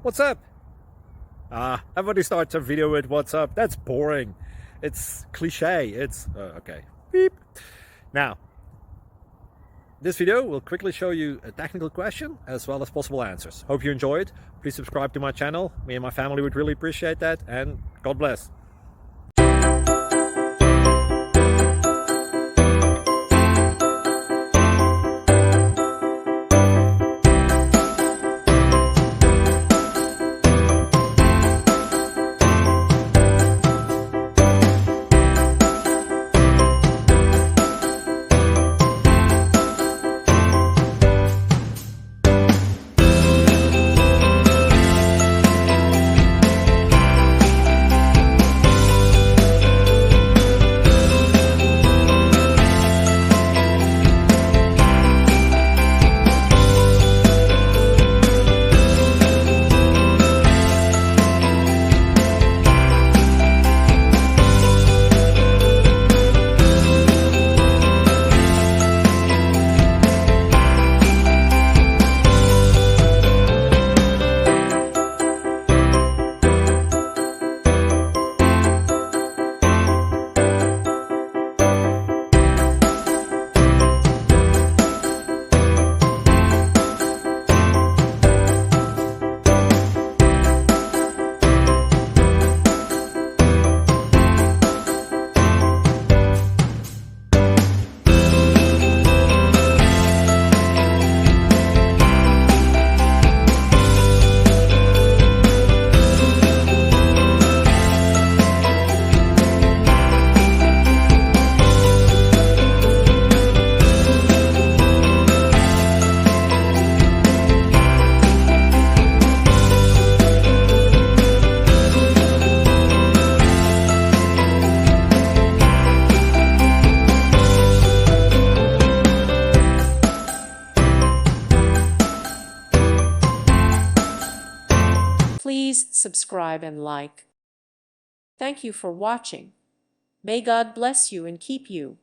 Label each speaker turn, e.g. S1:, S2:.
S1: What's up? Everybody starts a video with what's up. That's boring. It's cliche. It's okay. Beep. Now, this video will quickly show you a technical question as well as possible answers. Hope you enjoyed. Please subscribe to my channel. Me and my family would really appreciate that, and God bless.
S2: Please subscribe and like. Thank you for watching. May God bless you and keep you.